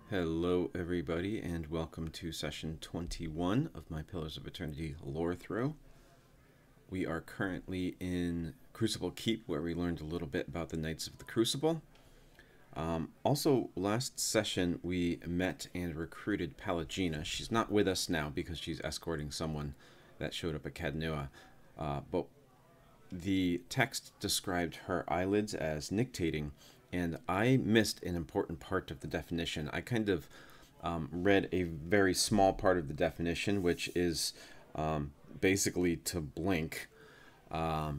Hello everybody and welcome to session 21 of my Pillars of Eternity Lorethrough. We are currently in Crucible Keep, where we learned a little bit about the Knights of the Crucible. Also, last session we met and recruited Pallegina. She's not with us now because she's escorting someone that showed up at Cadnua, but the text described her eyelids as nictating, and I missed an important part of the definition. I kind of read a very small part of the definition, which is basically to blink. But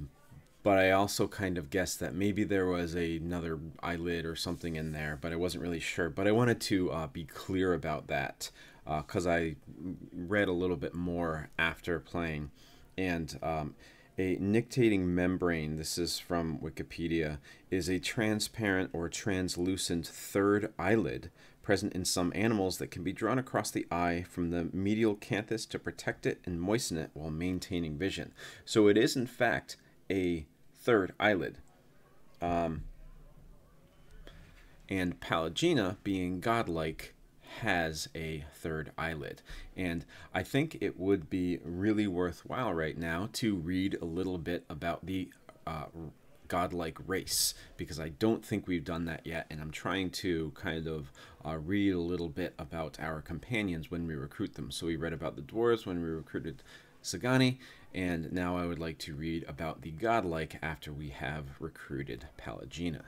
I also kind of guessed that maybe there was another eyelid or something in there, but I wasn't really sure. But I wanted to be clear about that because I read a little bit more after playing. And a nictating membrane, this is from Wikipedia, is a transparent or translucent third eyelid present in some animals that can be drawn across the eye from the medial canthus to protect it and moisten it while maintaining vision. So it is in fact a third eyelid. And Pallegina, being godlike, has a third eyelid, and I think it would be really worthwhile right now to read a little bit about the godlike race, because I don't think we've done that yet, and I'm trying to kind of read a little bit about our companions when we recruit them. So we read about the dwarves when we recruited Sagani, and now I would like to read about the godlike after we have recruited Pallegina.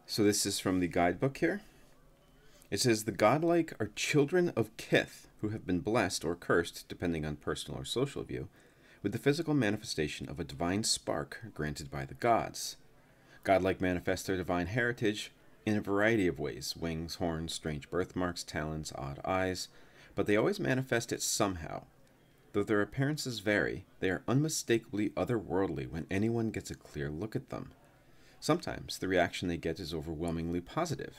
So this is from the guidebook here. It says, the godlike are children of kith who have been blessed or cursed, depending on personal or social view, with the physical manifestation of a divine spark granted by the gods. Godlike manifest their divine heritage in a variety of ways: wings, horns, strange birthmarks, talons, odd eyes, but they always manifest it somehow. Though their appearances vary, they are unmistakably otherworldly when anyone gets a clear look at them. Sometimes the reaction they get is overwhelmingly positive.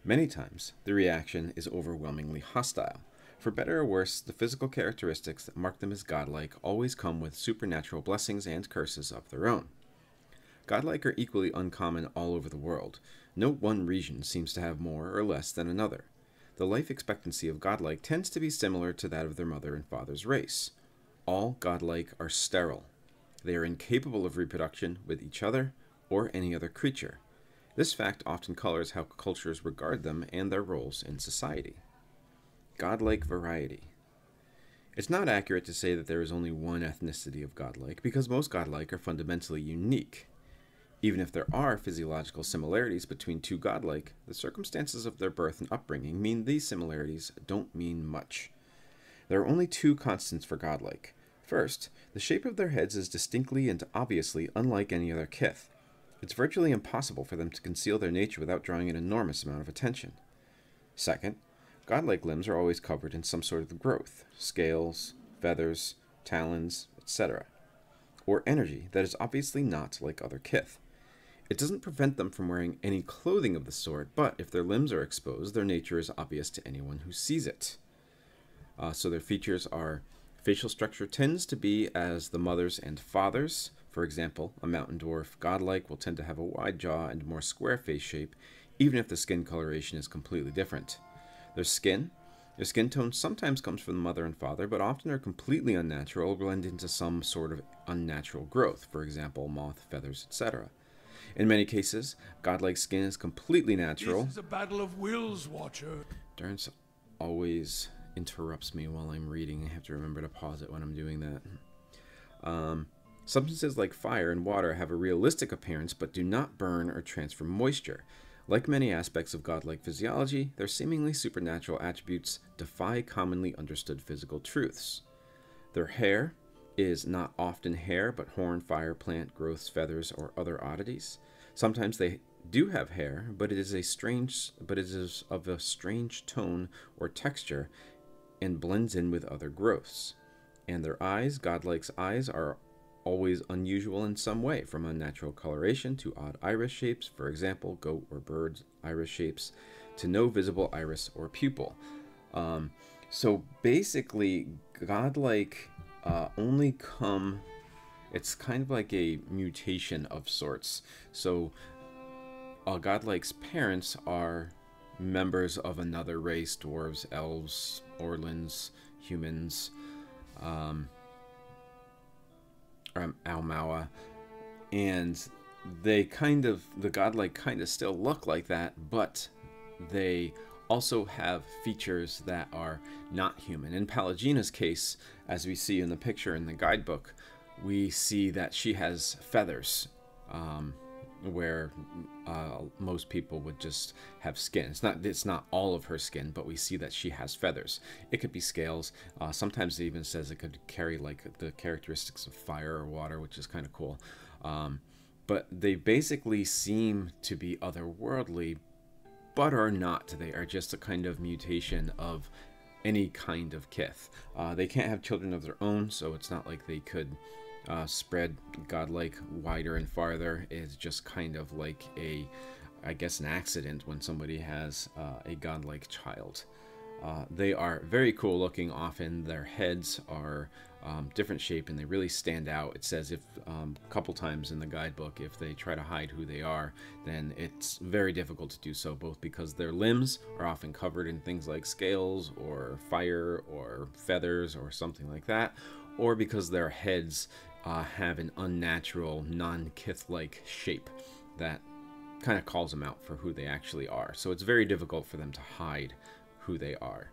Many times the reaction is overwhelmingly hostile. For better or worse, the physical characteristics that mark them as godlike always come with supernatural blessings and curses of their own. Godlike are equally uncommon all over the world. No one region seems to have more or less than another. The life expectancy of godlike tends to be similar to that of their mother and father's race. All godlike are sterile. They are incapable of reproduction with each other or any other creature. This fact often colors how cultures regard them and their roles in society. Godlike variety. It's not accurate to say that there is only one ethnicity of godlike, because most godlike are fundamentally unique. Even if there are physiological similarities between two godlike, the circumstances of their birth and upbringing mean these similarities don't mean much. There are only two constants for godlike. First, the shape of their heads is distinctly and obviously unlike any other kith. It's virtually impossible for them to conceal their nature without drawing an enormous amount of attention. Second, godlike limbs are always covered in some sort of growth, scales, feathers, talons, etc., or energy that is obviously not like other kith. It doesn't prevent them from wearing any clothing of the sort, but if their limbs are exposed, their nature is obvious to anyone who sees it. So their features are: facial structure tends to be as the mother's and father's. For example, a mountain dwarf godlike will tend to have a wide jaw and more square face shape, even if the skin coloration is completely different. Their skin tone sometimes comes from the mother and father, but often are completely unnatural or blend into some sort of unnatural growth, for example, moth, feathers, etc. In many cases, godlike skin is completely natural. This is a battle of wills, Watcher. Durance always interrupts me while I'm reading. I have to remember to pause it when I'm doing that. Substances like fire and water have a realistic appearance but do not burn or transfer moisture. Like many aspects of godlike physiology, their seemingly supernatural attributes defy commonly understood physical truths. Their hair is not often hair, but horn, fire, plant, growths, feathers, or other oddities. Sometimes they do have hair, but it is of a strange tone or texture and blends in with other growths. And their eyes, godlike's eyes, are always unusual in some way, from unnatural coloration to odd iris shapes, for example, goat or bird's iris shapes, to no visible iris or pupil. So basically, godlike only come it's kind of like a mutation of sorts. So Godlike's parents are members of another race: dwarves, elves, orlins, humans, Almawa, and the Godlike kind of still look like that, but they also have features that are not human. In Palagina's case, as we see in the picture in the guidebook, we see that she has feathers, where most people would just have skin. It's not all of her skin, but we see that she has feathers. It could be scales. Sometimes it even says it could carry like the characteristics of fire or water, which is kind of cool. But they basically seem to be otherworldly, but are not. They are just a kind of mutation of any kind of kith. They can't have children of their own, so it's not like they could spread Godlike wider and farther. It's just kind of like I guess an accident when somebody has a Godlike child. They are very cool looking. Often their heads are different shape and they really stand out. It says if a couple times in the guidebook, if they try to hide who they are, then it's very difficult to do so, both because their limbs are often covered in things like scales or fire or feathers or something like that, or because their heads have an unnatural, non-kith-like shape that kind of calls them out for who they actually are. So it's very difficult for them to hide who they are.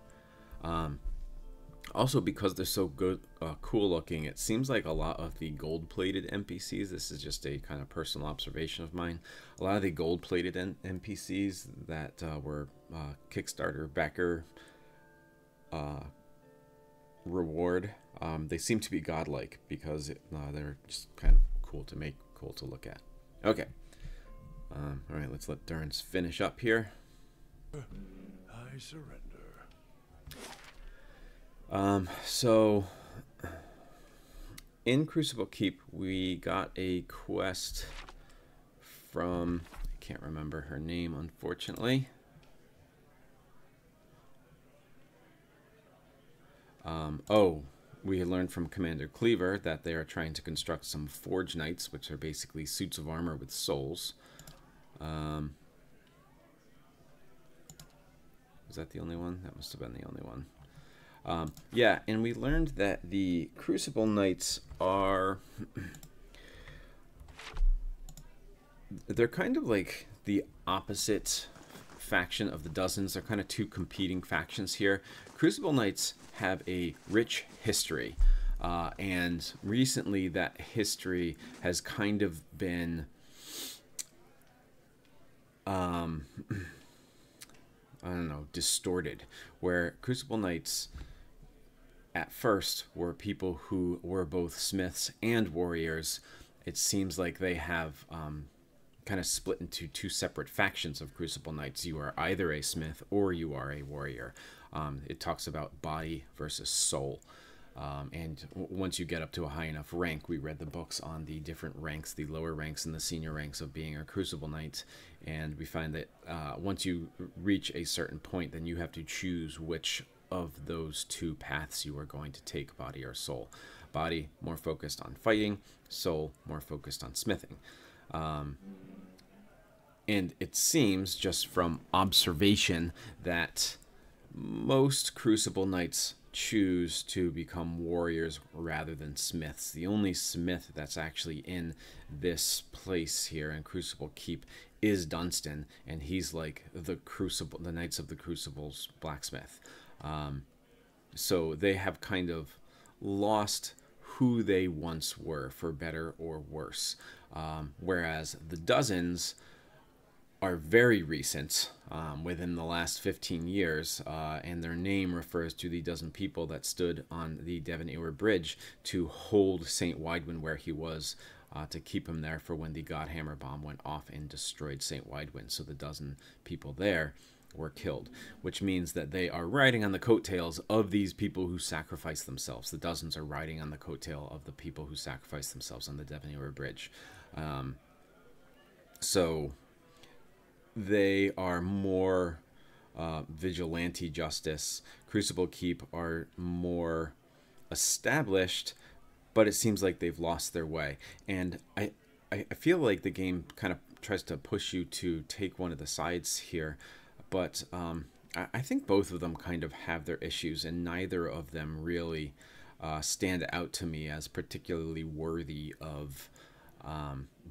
Also, because they're so good, cool looking, it seems like a lot of the gold-plated NPCs, this is just a kind of personal observation of mine, a lot of the gold-plated NPCs that were Kickstarter backer reward, they seem to be godlike because they're just kind of cool to look at. Okay. All right, let's let Durrance finish up here. I surrender. So in Crucible Keep, we got a quest from, I can't remember her name, unfortunately. We learned from Commander Cleaver that they are trying to construct some Forge Knights, which are basically suits of armor with souls. Was that the only one? That must have been the only one. Yeah, and we learned that the Crucible Knights are... they're kind of like the opposite faction of the Dozens. They're kind of two competing factions here. Crucible Knights have a rich history, and recently that history has kind of been... I don't know, distorted, where Crucible Knights at first were people who were both smiths and warriors. It seems like they have kind of split into two separate factions of Crucible Knights. You are either a smith or you are a warrior. It talks about body versus soul. And once you get up to a high enough rank, we read the books on the different ranks, the lower ranks and the senior ranks of being a Crucible Knight, and we find that once you reach a certain point, then you have to choose which of those two paths you are going to take, body or soul. Body, more focused on fighting; soul, more focused on smithing. And it seems, just from observation, that most Crucible Knights choose to become warriors rather than smiths. The only smith that's actually in this place here in Crucible Keep is Dunstan, and he's like the Knights of the Crucible's blacksmith. So they have kind of lost who they once were, for better or worse. Whereas the Dozens are very recent, within the last 15 years, and their name refers to the dozen people that stood on the Devon Ewer Bridge to hold St. Widwin where he was, to keep him there for when the Godhammer bomb went off and destroyed St. Widwin. So the dozen people there were killed, which means that they are riding on the coattails of these people who sacrificed themselves. The Dozens are riding on the coattail of the people who sacrificed themselves on the Devon Ewer Bridge. So they are more vigilante justice. Crucible Keep are more established, but it seems like they've lost their way. And I feel like the game kind of tries to push you to take one of the sides here, but I think both of them kind of have their issues, and neither of them really stand out to me as particularly worthy of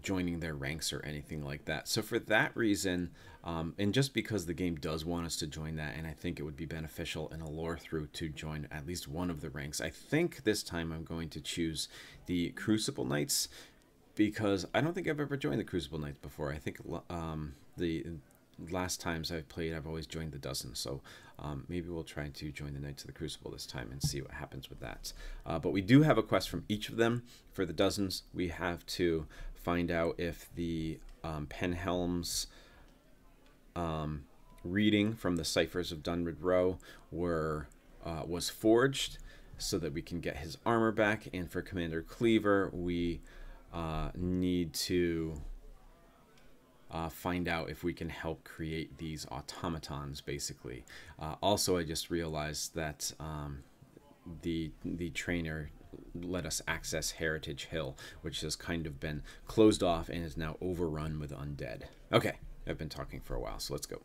joining their ranks or anything like that. So for that reason, and just because the game does want us to join that, and I think it would be beneficial in a lore through to join at least one of the ranks, I think this time I'm going to choose the Crucible Knights, because I don't think I've ever joined the Crucible Knights before. I think the last times I've played, I've always joined the Dozen. So maybe we'll try to join the Knights of the Crucible this time and see what happens with that. But we do have a quest from each of them. For the Dozens, we have to find out if the Penhelm's reading from the Ciphers of Dunrid Row was forged, so that we can get his armor back. And for Commander Cleaver, we need to find out if we can help create these automatons, basically. Also, I just realized that the trainer let us access Heritage Hill, which has kind of been closed off and is now overrun with undead. Okay, I've been talking for a while, so let's go.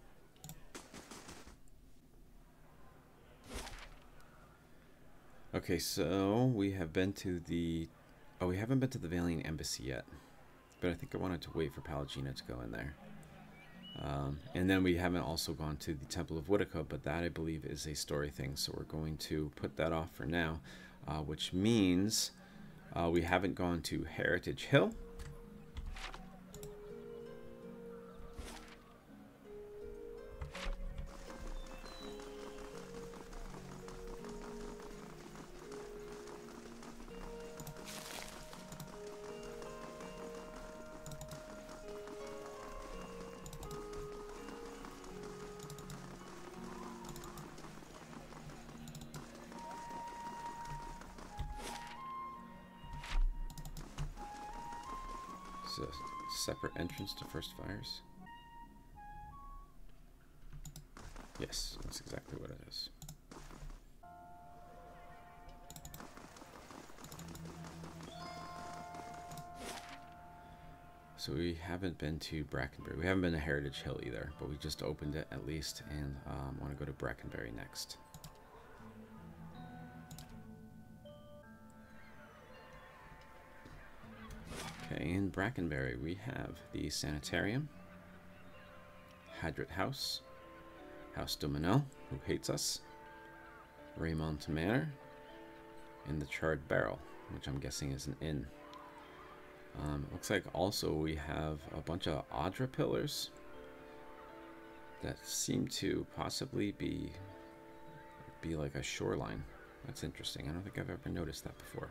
Okay, so we have been to the... Oh, we haven't been to the Valiant Embassy yet. But I think I wanted to wait for Pallegina to go in there. And then we haven't also gone to the Temple of Woodica, but that, I believe, is a story thing. So we're going to put that off for now, which means we haven't gone to Heritage Hill. A separate entrance to First Fires. Yes, that's exactly what it is. So we haven't been to Brackenberry. We haven't been to Heritage Hill either, but we just opened it at least, and want to go to Brackenberry next. Okay, in Brackenberry we have the Sanitarium, Hadrit House, House Dominel, who hates us, Raymond Manor, and the Charred Barrel, which I'm guessing is an inn. Looks like also we have a bunch of Audra pillars that seem to possibly be like a shoreline. That's interesting. I don't think I've ever noticed that before.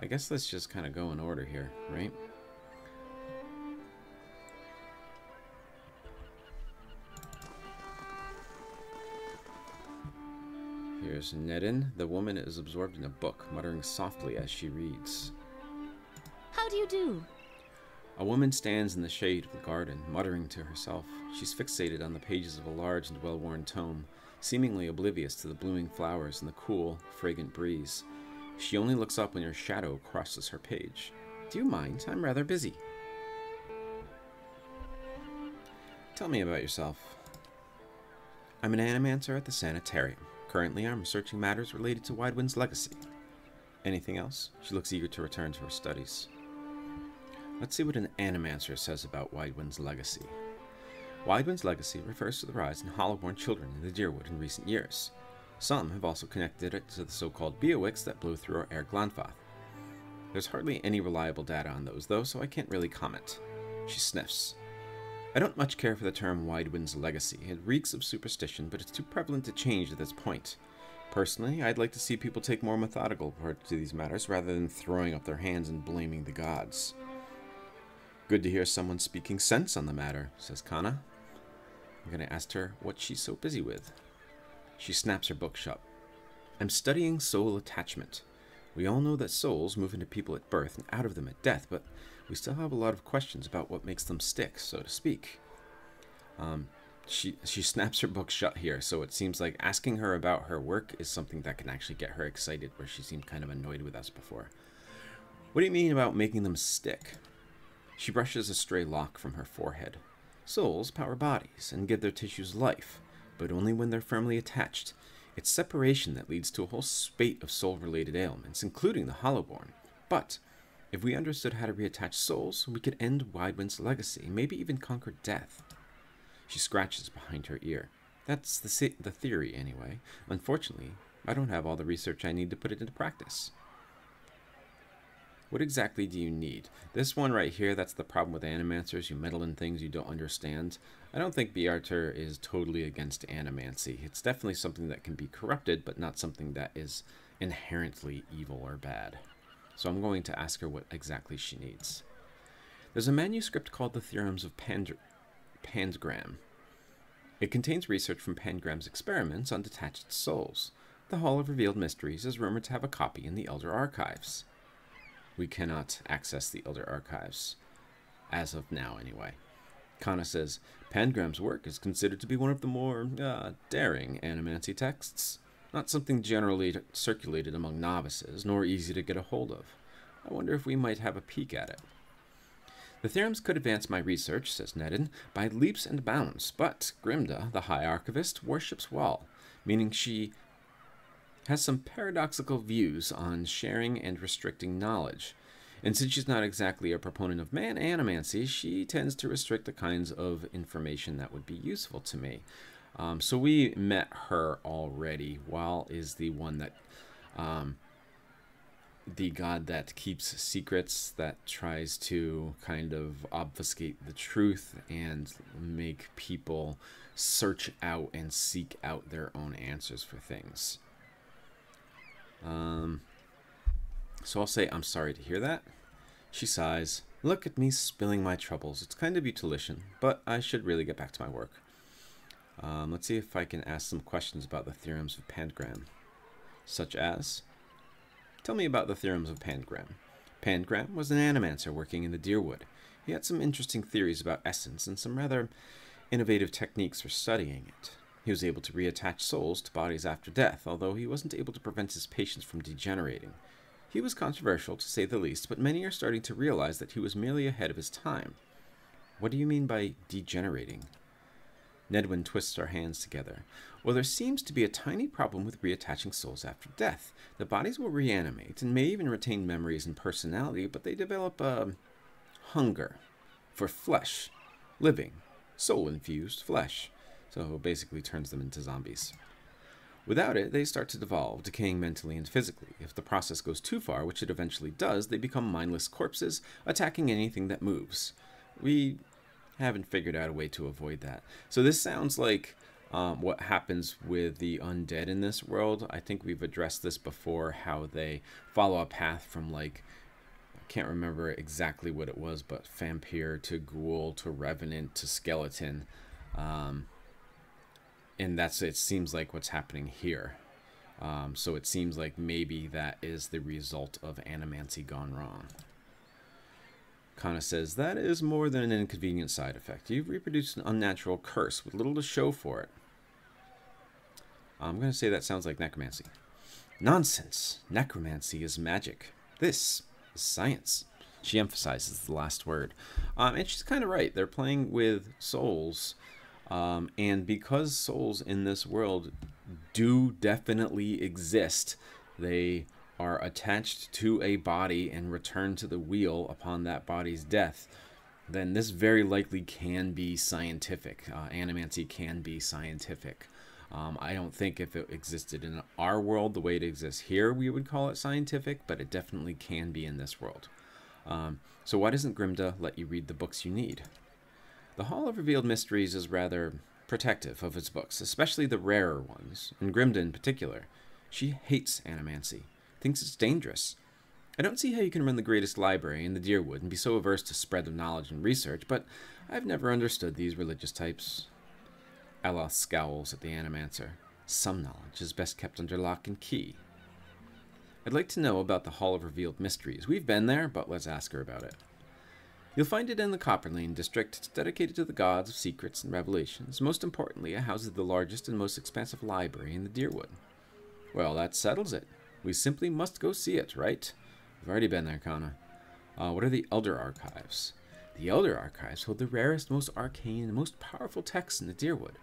I guess let's just kind of go in order here, right? Here's Nedin. The woman is absorbed in a book, muttering softly as she reads. How do you do? A woman stands in the shade of the garden, muttering to herself. She's fixated on the pages of a large and well-worn tome, seemingly oblivious to the blooming flowers and the cool, fragrant breeze. She only looks up when your shadow crosses her page. Do you mind? I'm rather busy. Tell me about yourself. I'm an Animancer at the Sanitarium. Currently, I'm researching matters related to Widewind's legacy. Anything else? She looks eager to return to her studies. Let's see what an Animancer says about Widewind's legacy. Widewind's legacy refers to the rise in Hollowborn children in the Deerwood in recent years. Some have also connected it to the so-called Beowicks that blow through our air Glanfath. There's hardly any reliable data on those, though, so I can't really comment. She sniffs. I don't much care for the term Widewind's legacy. It reeks of superstition, but it's too prevalent to change at this point. Personally, I'd like to see people take more methodical approach to these matters rather than throwing up their hands and blaming the gods. Good to hear someone speaking sense on the matter, says Kana. I'm going to ask her what she's so busy with. She snaps her book shut. I'm studying soul attachment. We all know that souls move into people at birth and out of them at death, but we still have a lot of questions about what makes them stick, so to speak. She snaps her book shut here, so it seems like asking her about her work is something that can actually get her excited, where she seemed kind of annoyed with us before. What do you mean about making them stick? She brushes a stray lock from her forehead. Souls power bodies and give their tissues life, but only when they're firmly attached. It's separation that leads to a whole spate of soul-related ailments, including the Hollowborn. But if we understood how to reattach souls, we could end Widewind's legacy, maybe even conquer death. She scratches behind her ear. That's the theory, anyway. Unfortunately, I don't have all the research I need to put it into practice. What exactly do you need? This one right here, that's the problem with animancers. You meddle in things you don't understand. I don't think Beater is totally against animancy. It's definitely something that can be corrupted, but not something that is inherently evil or bad. So I'm going to ask her what exactly she needs. There's a manuscript called the Theorems of Pangram. It contains research from Pangram's experiments on detached souls. The Hall of Revealed Mysteries is rumored to have a copy in the Elder Archives. We cannot access the Elder Archives. As of now, anyway. Kana says, Pangram's work is considered to be one of the more daring animancy texts. Not something generally circulated among novices, nor easy to get a hold of. I wonder if we might have a peek at it. The theorems could advance my research, says Nedden, by leaps and bounds, but Grimda, the High Archivist, worships Wall, meaning she has some paradoxical views on sharing and restricting knowledge. And since she's not exactly a proponent of animancy, she tends to restrict the kinds of information that would be useful to me. So we met her already. Wall is the one that, the god that keeps secrets, that tries to kind of obfuscate the truth and make people search out and seek out their own answers for things. So I'll say, I'm sorry to hear that. She sighs. Look at me spilling my troubles. It's kind of utilitarian, but I should really get back to my work. Let's see if I can ask some questions about the theorems of Pangram. Such as, tell me about the theorems of Pangram. Pangram was an animancer working in the Deerwood. He had some interesting theories about essence and some rather innovative techniques for studying it. He was able to reattach souls to bodies after death, although he wasn't able to prevent his patients from degenerating. He was controversial, to say the least, but many are starting to realize that he was merely ahead of his time. What do you mean by degenerating? Nedwin twists our hands together. Well, there seems to be a tiny problem with reattaching souls after death. The bodies will reanimate and may even retain memories and personality, but they develop a hunger for flesh, living, soul-infused flesh. So it basically turns them into zombies. Without it, they start to devolve, decaying mentally and physically. If the process goes too far, which it eventually does, they become mindless corpses, attacking anything that moves. We haven't figured out a way to avoid that. So this sounds like what happens with the undead in this world. I think we've addressed this before, how they follow a path from, like, I can't remember exactly what it was, but vampire to ghoul to revenant to skeleton. And it seems like what's happening here. So it seems like maybe that is the result of animancy gone wrong. Kana says, that is more than an inconvenient side effect. You've reproduced an unnatural curse with little to show for it. I'm going to say that sounds like necromancy. Nonsense. Necromancy is magic. This is science. She emphasizes the last word. And she's kind of right. They're playing with souls. And because souls in this world do definitely exist, they are attached to a body and return to the wheel upon that body's death, then this very likely can be scientific. Animancy can be scientific. I don't think if it existed in our world the way it exists here, we would call it scientific, but it definitely can be in this world. So why doesn't Grimda let you read the books you need? The Hall of Revealed Mysteries is rather protective of its books, especially the rarer ones, and Grimda in particular. She hates animancy, thinks it's dangerous. I don't see how you can run the greatest library in the Deerwood and be so averse to spread of knowledge and research, but I've never understood these religious types. Ella scowls at the animancer. Some knowledge is best kept under lock and key. I'd like to know about the Hall of Revealed Mysteries. We've been there, but let's ask her about it. You'll find it in the Copperlane district. It's dedicated to the gods of secrets and revelations. Most importantly, it houses the largest and most expansive library in the Deerwood. Well, that settles it. We simply must go see it, right? We've already been there, Kana. What are the Elder Archives? The Elder Archives hold the rarest, most arcane, and most powerful texts in the Dyrwood.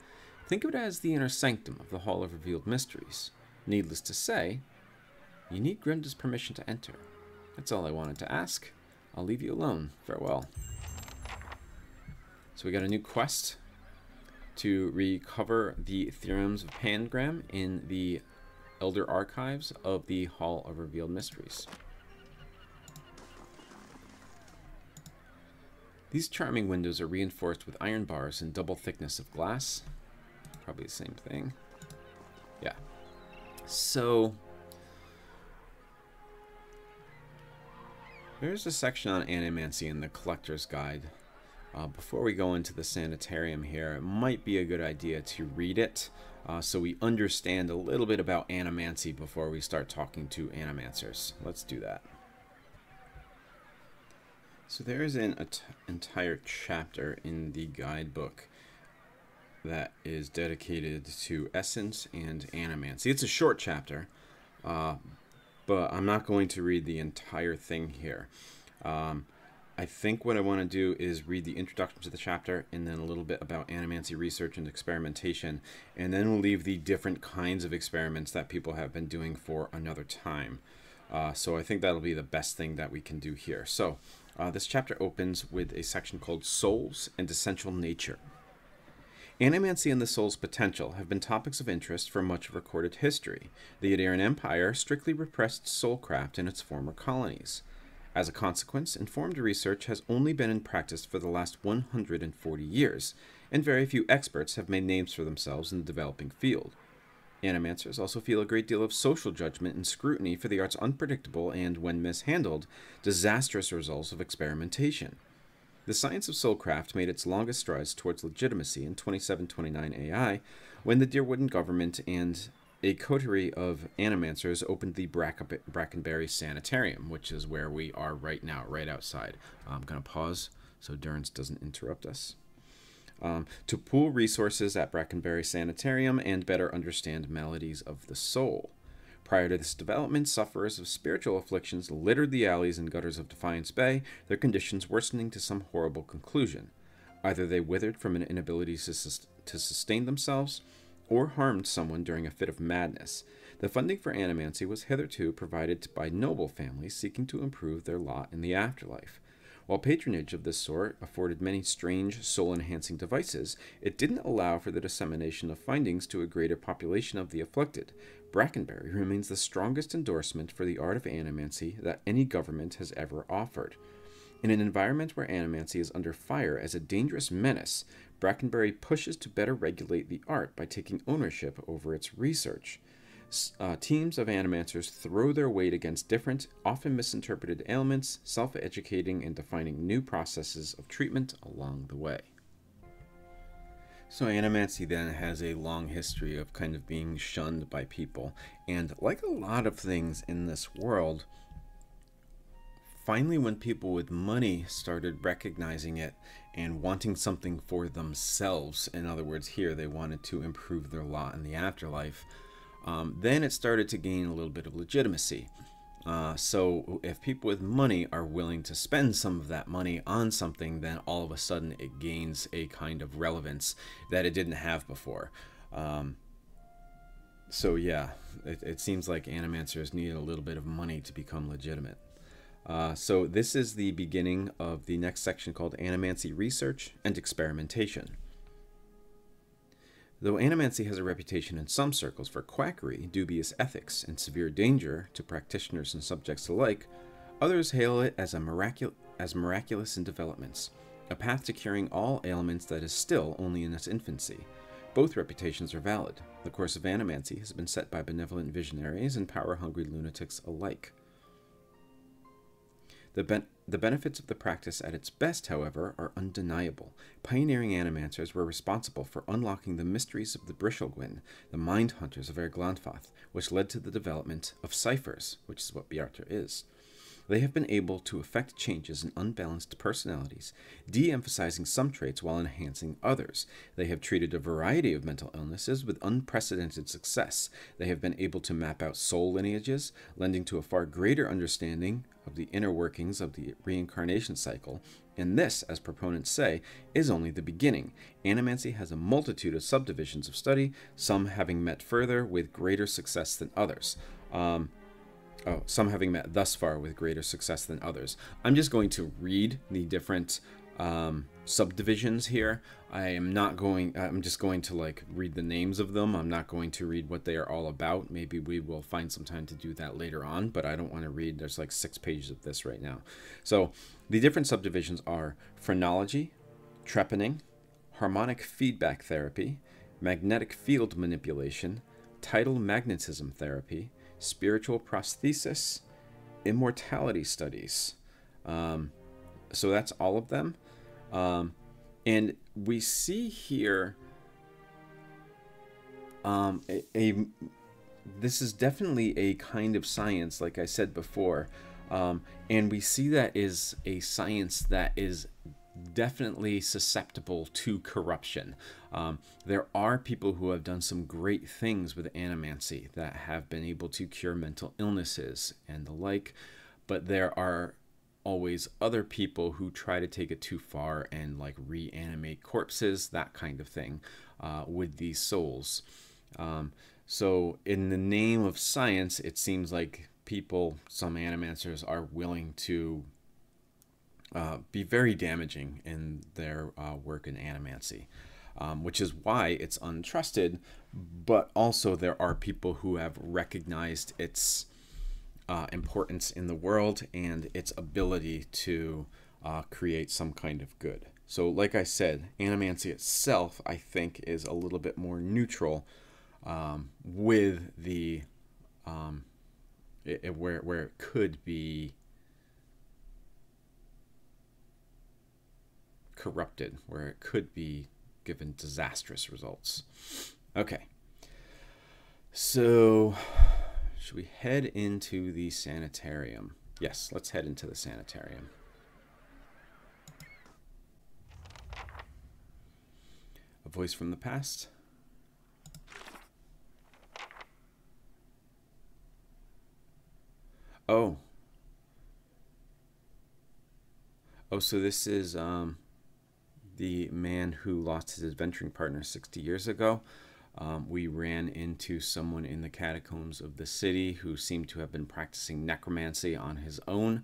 Think of it as the inner sanctum of the Hall of Revealed Mysteries. Needless to say, you need Grimda's permission to enter. That's all I wanted to ask. I'll leave you alone. Farewell. So we got a new quest to recover the Theorems of Pangram in the Elder Archives of the Hall of Revealed Mysteries. These charming windows are reinforced with iron bars and double thickness of glass. Probably the same thing. Yeah. So there's a section on Animancy in the Collector's Guide. Before we go into the Sanitarium here, it might be a good idea to read it so we understand a little bit about Animancy before we start talking to Animancers. Let's do that. So there is an entire chapter in the guidebook that is dedicated to Essence and Animancy. It's a short chapter, but I'm not going to read the entire thing here. I think what I want to do is read the introduction to the chapter and then a little bit about Animancy research and experimentation, and then we'll leave the different kinds of experiments that people have been doing for another time. So I think that'll be the best thing that we can do here. So this chapter opens with a section called Souls and Essential Nature. Animancy and the soul's potential have been topics of interest for much of recorded history. The Adaran Empire strictly repressed soulcraft in its former colonies. As a consequence, informed research has only been in practice for the last 140 years, and very few experts have made names for themselves in the developing field. Animancers also feel a great deal of social judgment and scrutiny for the art's unpredictable and, when mishandled, disastrous results of experimentation. The science of soulcraft made its longest strides towards legitimacy in 2729 AI, when the Dyrwooden government and a coterie of animancers opened the Brackenberry Sanitarium, which is where we are right now, right outside. I'm going to pause so Durrance doesn't interrupt us. To pool resources at Brackenberry Sanitarium and better understand maladies of the soul. Prior to this development, sufferers of spiritual afflictions littered the alleys and gutters of Defiance Bay, their conditions worsening to some horrible conclusion. Either they withered from an inability to sustain themselves, or harmed someone during a fit of madness. The funding for Animancy was hitherto provided by noble families seeking to improve their lot in the afterlife. While patronage of this sort afforded many strange, soul-enhancing devices, it didn't allow for the dissemination of findings to a greater population of the afflicted. Brackenberry remains the strongest endorsement for the art of Animancy that any government has ever offered. In an environment where Animancy is under fire as a dangerous menace, Brackenberry pushes to better regulate the art by taking ownership over its research. Teams of Animancers throw their weight against different, often misinterpreted ailments, self-educating and defining new processes of treatment along the way. So Animancy then has a long history of kind of being shunned by people, and like a lot of things in this world, finally when people with money started recognizing it and wanting something for themselves, in other words here they wanted to improve their lot in the afterlife, then it started to gain a little bit of legitimacy. So if people with money are willing to spend some of that money on something, then all of a sudden it gains a kind of relevance that it didn't have before. So yeah, it seems like Animancers need a little bit of money to become legitimate. So this is the beginning of the next section called Animancy Research and Experimentation. Though Animancy has a reputation in some circles for quackery, dubious ethics, and severe danger to practitioners and subjects alike, others hail it as miraculous in developments, a path to curing all ailments that is still only in its infancy. Both reputations are valid. The course of Animancy has been set by benevolent visionaries and power-hungry lunatics alike. The benefits of the practice at its best, however, are undeniable. Pioneering Animancers were responsible for unlocking the mysteries of the Brishelgwyn, the mind hunters of Erglantfath, which led to the development of ciphers, which is what Bjartur is. They have been able to effect changes in unbalanced personalities, de-emphasizing some traits while enhancing others. They have treated a variety of mental illnesses with unprecedented success. They have been able to map out soul lineages, lending to a far greater understanding of the inner workings of the reincarnation cycle. And this, as proponents say, is only the beginning. Animancy has a multitude of subdivisions of study, some having met further with greater success than others. Some having met thus far with greater success than others. I'm just going to read the different subdivisions here. I'm just going to like read the names of them. I'm not going to read what they are all about. Maybe we will find some time to do that later on, but I don't want to read. There's like 6 pages of this right now. So the different subdivisions are phrenology, trepanning, harmonic feedback therapy, magnetic field manipulation, tidal magnetism therapy, spiritual prosthesis, immortality studies. So that's all of them. And we see here this is definitely a kind of science, like I said before. And we see that is a science that is definitely susceptible to corruption. There are people who have done some great things with animancy that have been able to cure mental illnesses and the like, but there are always other people who try to take it too far and like reanimate corpses, that kind of thing, with these souls. So in the name of science, it seems like people, some animancers, are willing to be very damaging in their work in animancy, which is why it's untrusted, but also there are people who have recognized its importance in the world and its ability to create some kind of good. So like I said, animancy itself, I think, is a little bit more neutral with the where it could be corrupted, where it could be given disastrous results. Okay, so should we head into the sanitarium? Yes, let's head into the sanitarium. A voice from the past. Oh, so this is the man who lost his adventuring partner 60 years ago. We ran into someone in the catacombs of the city who seemed to have been practicing necromancy on his own.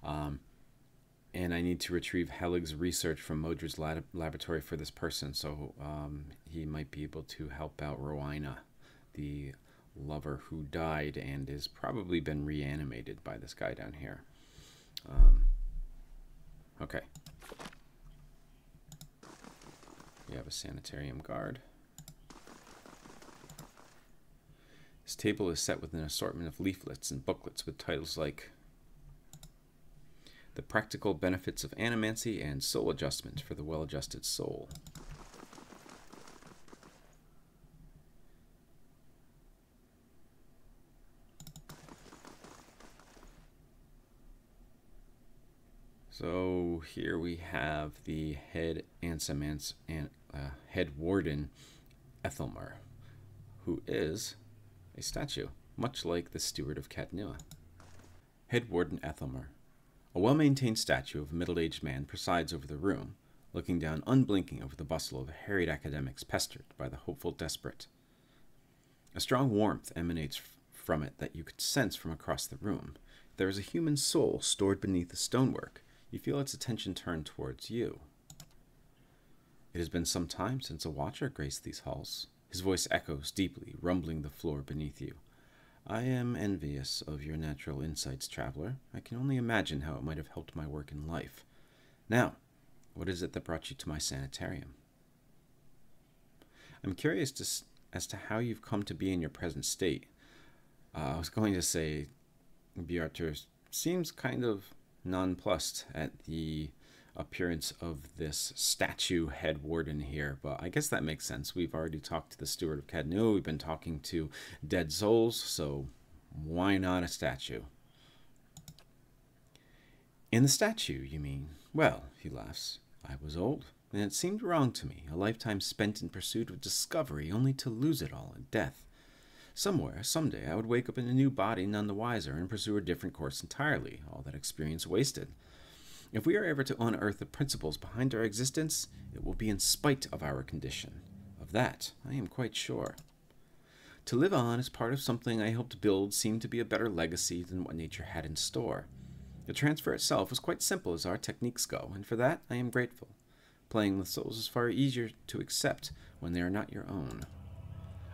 And I need to retrieve Helig's research from Moedred's laboratory for this person, so he might be able to help out Rowena, the lover who died and has probably been reanimated by this guy down here. Okay. We have a sanitarium guard. This table is set with an assortment of leaflets and booklets with titles like The Practical Benefits of Animancy and Soul Adjustment for the Well-Adjusted Soul. So here we have the head head warden Ethelmer, who is a statue, much like the steward of Cadnua. Head warden Ethelmer, a well-maintained statue of a middle-aged man, presides over the room, looking down unblinking over the bustle of harried academics pestered by the hopeful desperate. A strong warmth emanates from it that you could sense from across the room. There is a human soul stored beneath the stonework. You feel its attention turned towards you. It has been some time since a watcher graced these halls. His voice echoes deeply, rumbling the floor beneath you. I am envious of your natural insights, traveler. I can only imagine how it might have helped my work in life. Now, what is it that brought you to my sanitarium? I'm curious as to how you've come to be in your present state. I was going to say, Bjartur seems kind of nonplussed at the appearance of this statue head warden here, but I guess that makes sense. We've already talked to the steward of Cadnua, we've been talking to dead souls, so why not a statue? In the statue, you mean? Well, he laughs, I was old, and it seemed wrong to me, a lifetime spent in pursuit of discovery only to lose it all in death. Somewhere, someday, I would wake up in a new body none the wiser and pursue a different course entirely, all that experience wasted. If we are ever to unearth the principles behind our existence, it will be in spite of our condition. Of that, I am quite sure. To live on as part of something I helped build seemed to be a better legacy than what nature had in store. The transfer itself was quite simple as our techniques go, and for that I am grateful. Playing with souls is far easier to accept when they are not your own.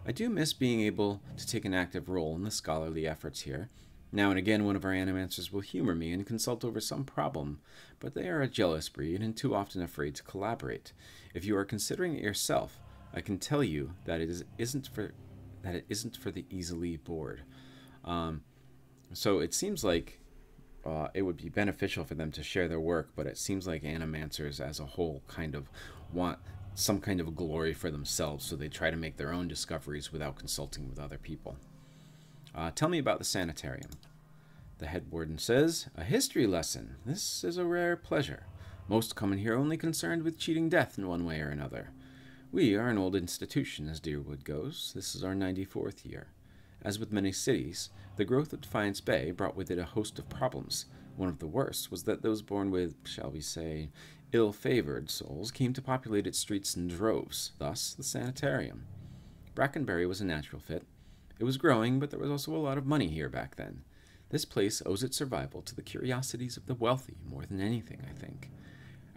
I do miss being able to take an active role in the scholarly efforts here. Now and again one of our animancers will humor me and consult over some problem, but they are a jealous breed and too often afraid to collaborate. If you are considering it yourself, I can tell you that it isn't for the easily bored. So it seems like it would be beneficial for them to share their work, but it seems like animancers as a whole kind of want some kind of glory for themselves, so they try to make their own discoveries without consulting with other people. Tell me about the Sanitarium. The head warden says, a history lesson. This is a rare pleasure. Most come in here only concerned with cheating death in one way or another. We are an old institution as Deerwood goes. This is our 94th year. As with many cities, the growth of Defiance Bay brought with it a host of problems. One of the worst was that those born with, shall we say, ill-favored souls came to populate its streets in droves, thus the Sanitarium. Brackenberry was a natural fit. It was growing, but there was also a lot of money here back then. This place owes its survival to the curiosities of the wealthy more than anything, I think.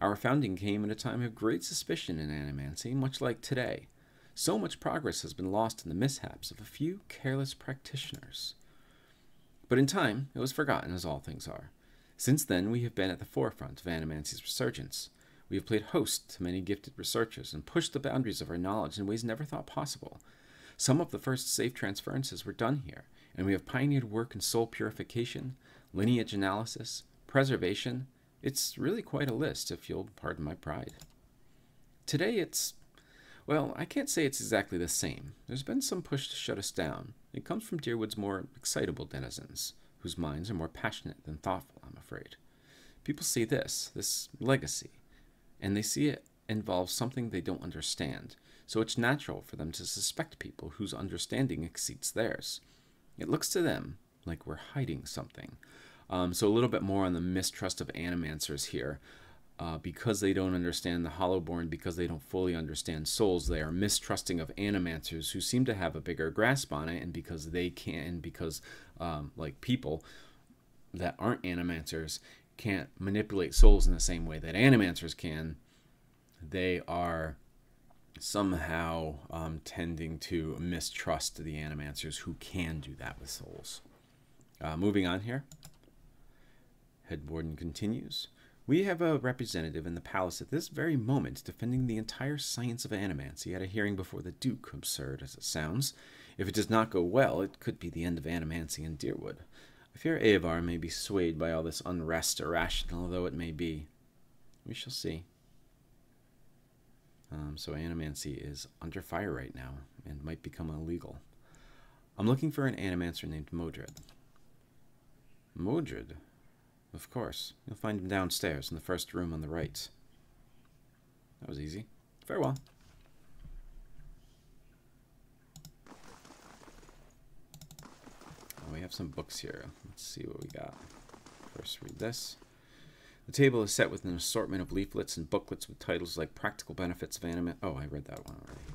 Our founding came at a time of great suspicion in Animancy, much like today. So much progress has been lost in the mishaps of a few careless practitioners. But in time, it was forgotten, as all things are. Since then, we have been at the forefront of Animancy's resurgence. We have played host to many gifted researchers and pushed the boundaries of our knowledge in ways never thought possible. Some of the first safe transferences were done here, and we have pioneered work in soul purification, lineage analysis, preservation. It's really quite a list, if you'll pardon my pride. Today well, I can't say it's exactly the same. There's been some push to shut us down. It comes from Deerwood's more excitable denizens, whose minds are more passionate than thoughtful, I'm afraid. People see this legacy, and they see it involves something they don't understand, so it's natural for them to suspect people whose understanding exceeds theirs. It looks to them like we're hiding something. So a little bit more on the mistrust of animancers here. Because they don't understand the Hollowborn, because they don't fully understand souls, they are mistrusting of animancers who seem to have a bigger grasp on it, and because they can't, because like people that aren't animancers can't manipulate souls in the same way that animancers can, they are somehow tending to mistrust the animancers who can do that with souls. Moving on here. Head Warden continues. We have a representative in the palace at this very moment defending the entire science of animancy at a hearing before the Duke, absurd as it sounds. If it does not go well, it could be the end of animancy in Deerwood. I fear Avar may be swayed by all this unrest, irrational though it may be. We shall see. So animancy is under fire right now and might become illegal. I'm looking for an animancer named Moedred. Moedred? Of course. You'll find him downstairs in the first room on the right. That was easy. Farewell. Oh, we have some books here. Let's see what we got. First, read this. The table is set with an assortment of leaflets and booklets with titles like Practical Benefits of Anima... Oh, I read that one already.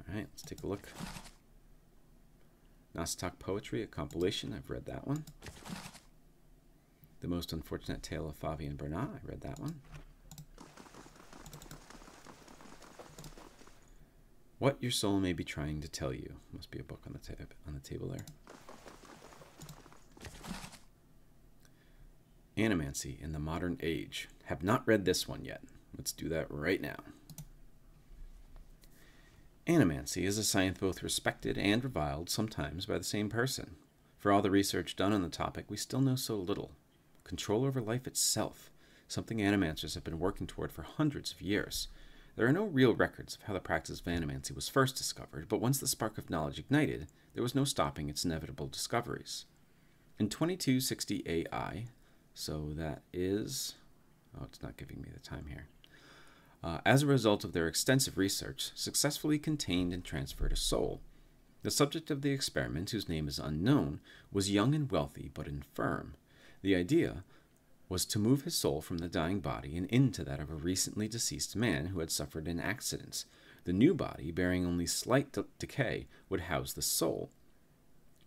Alright, let's take a look. Nostoc Poetry, a compilation. I've read that one. The Most Unfortunate Tale of Fabian Bernat. I read that one. What Your Soul May Be Trying to Tell You. Must be a book on the table there. Animancy in the Modern Age. Have not read this one yet. Let's do that right now. Animancy is a science both respected and reviled sometimes by the same person. For all the research done on the topic, we still know so little. Control over life itself, something animancers have been working toward for hundreds of years. There are no real records of how the practice of animancy was first discovered, but once the spark of knowledge ignited, there was no stopping its inevitable discoveries. In 2260 AI, So that is... Oh, it's not giving me the time here. As a result of their extensive research, successfully contained and transferred a soul. The subject of the experiment, whose name is unknown, was young and wealthy but infirm. The idea was to move his soul from the dying body and into that of a recently deceased man who had suffered an accident. The new body, bearing only slight decay, would house the soul,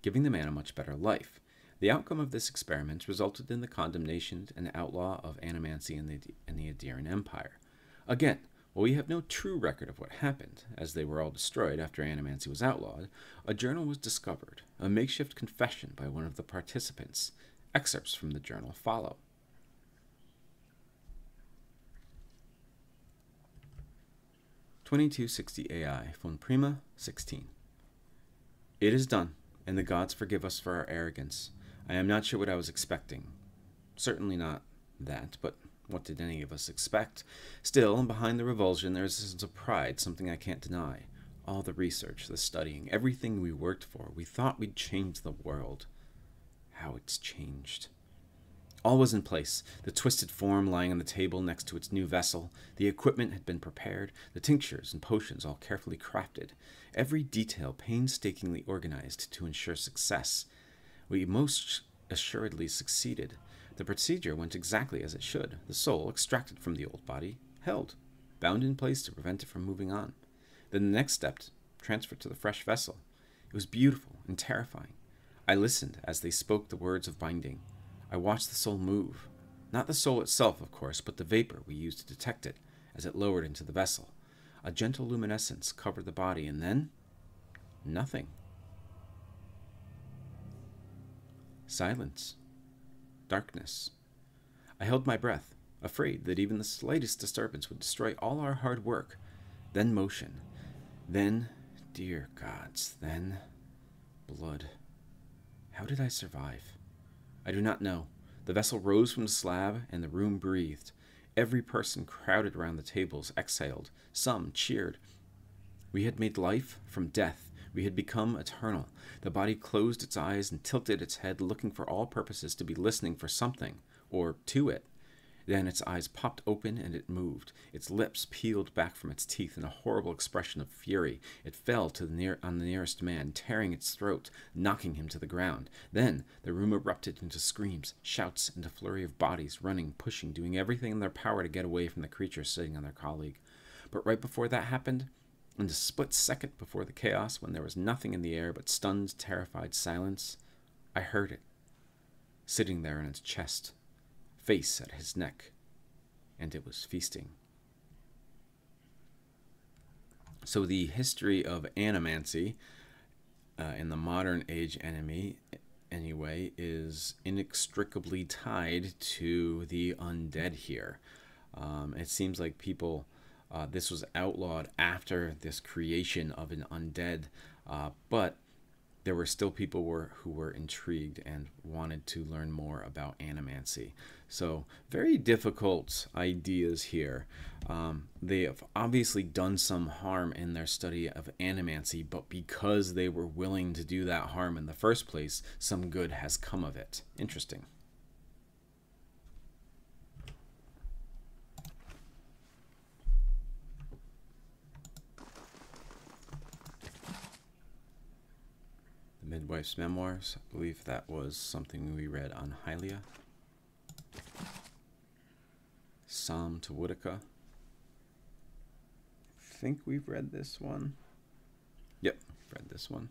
giving the man a much better life. The outcome of this experiment resulted in the condemnation and outlaw of Animancy in the Adirian Empire. Again, while we have no true record of what happened, as they were all destroyed after Animancy was outlawed, a journal was discovered, a makeshift confession by one of the participants. Excerpts from the journal follow. "2260 AI, Phone Prima, 16. It is done, and the gods forgive us for our arrogance. I am not sure what I was expecting. Certainly not that, but what did any of us expect? Still, behind the revulsion, there is a sense of pride, something I can't deny. All the research, the studying, everything we worked for, we thought we'd change the world. How it's changed. All was in place, the twisted form lying on the table next to its new vessel. The equipment had been prepared, the tinctures and potions all carefully crafted, every detail painstakingly organized to ensure success. We most assuredly succeeded. The procedure went exactly as it should. The soul, extracted from the old body, held, bound in place to prevent it from moving on. Then the next step, transferred to the fresh vessel. It was beautiful and terrifying. I listened as they spoke the words of binding. I watched the soul move. Not the soul itself, of course, but the vapor we used to detect it as it lowered into the vessel. A gentle luminescence covered the body, and then... nothing. Silence. Darkness. I held my breath, afraid that even the slightest disturbance would destroy all our hard work. Then motion. Then, dear gods, then... blood. How did I survive? I do not know. The vessel rose from the slab, and the room breathed. Every person crowded around the tables exhaled. Some cheered. We had made life from death. We had become eternal. The body closed its eyes and tilted its head, looking for all purposes to be listening for something, or to it. Then its eyes popped open and it moved. Its lips peeled back from its teeth in a horrible expression of fury. It fell on the nearest man, tearing its throat, knocking him to the ground. Then the room erupted into screams, shouts, and a flurry of bodies running, pushing, doing everything in their power to get away from the creature sitting on their colleague. But right before that happened, in the split second before the chaos, when there was nothing in the air but stunned, terrified silence, I heard it, sitting there on its chest, face at his neck, and it was feasting. So the history of Animancy in the modern age enemy, anyway, is inextricably tied to the undead here. It seems like people, this was outlawed after this creation of an undead, but there were still people who were intrigued and wanted to learn more about Animancy. So very difficult ideas here. They have obviously done some harm in their study of Animancy, but because they were willing to do that harm in the first place, some good has come of it. Interesting. Midwife's Memoirs. I believe that was something we read on Hylia. Psalm to Woodica. I think we've read this one. Yep, we've read this one.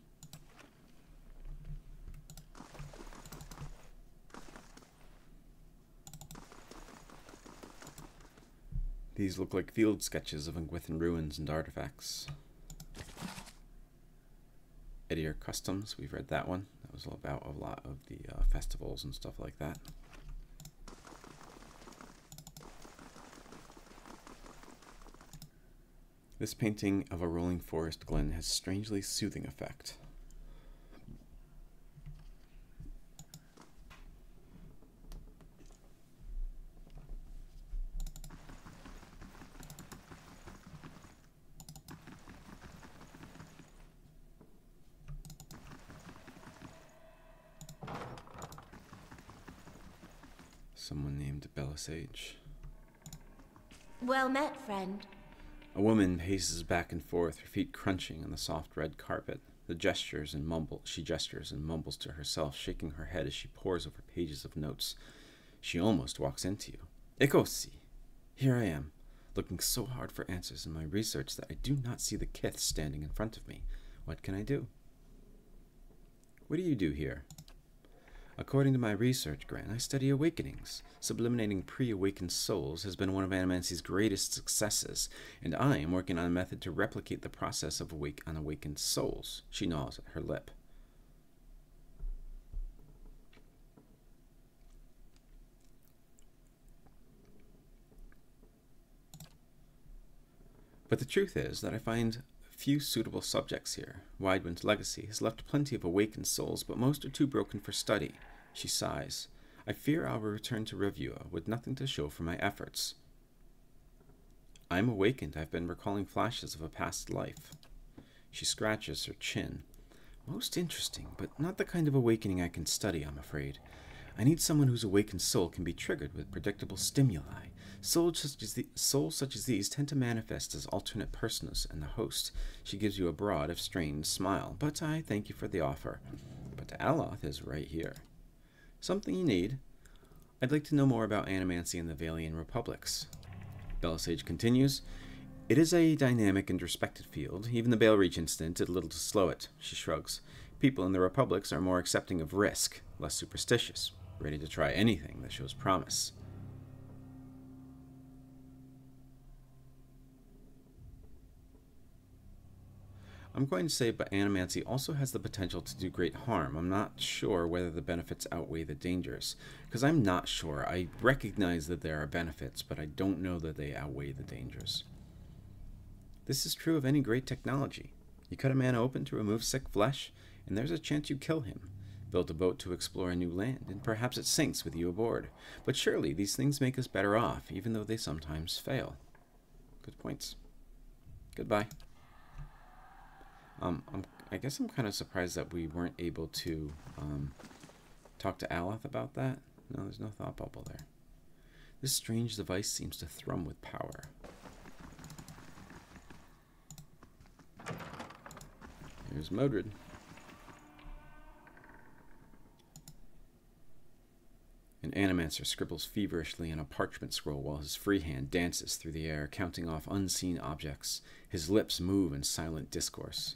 These look like field sketches of Ingwithan ruins and artifacts. Edir Customs, we've read that one. That was about a lot of the festivals and stuff like that. This painting of a rolling forest glen has strangely soothing effect. Someone named Bella Sage. Well met, friend. A woman paces back and forth, her feet crunching on the soft red carpet. She gestures and mumbles to herself, shaking her head as she pores over pages of notes. She almost walks into you. Ikosi! Here I am, looking so hard for answers in my research that I do not see the kith standing in front of me. What can I do? What do you do here? According to my research, Gran, I study awakenings. Subliminating pre-awakened souls has been one of Animancy's greatest successes, and I am working on a method to replicate the process of unawakened souls. She gnaws at her lip. But the truth is that I find few suitable subjects here. Widewind's legacy has left plenty of awakened souls, but most are too broken for study. She sighs. I fear I will return to Revua with nothing to show for my efforts. I am awakened. I've been recalling flashes of a past life. She scratches her chin. Most interesting, but not the kind of awakening I can study, I'm afraid. I need someone whose awakened soul can be triggered with predictable stimuli. Souls such as these tend to manifest as alternate personas and the host. She gives you a broad, if strained, smile. But I thank you for the offer. But Aloth is right here. Something you need? I'd like to know more about Animancy and the Valian Republics. Belisage continues. It is a dynamic and respected field. Even the Bale Reach incident did little to slow it. She shrugs. People in the Republics are more accepting of risk, less superstitious, ready to try anything that shows promise. I'm going to say, but Animancy also has the potential to do great harm. I'm not sure whether the benefits outweigh the dangers. Because I'm not sure. I recognize that there are benefits, but I don't know that they outweigh the dangers. This is true of any great technology. You cut a man open to remove sick flesh, and there's a chance you kill him. Build a boat to explore a new land, and perhaps it sinks with you aboard. But surely these things make us better off, even though they sometimes fail. Good points. Goodbye. I guess I'm kind of surprised that we weren't able to talk to Aloth about that. No, there's no thought bubble there. This strange device seems to thrum with power. Here's Moedred. An animancer scribbles feverishly in a parchment scroll while his free hand dances through the air, counting off unseen objects. His lips move in silent discourse.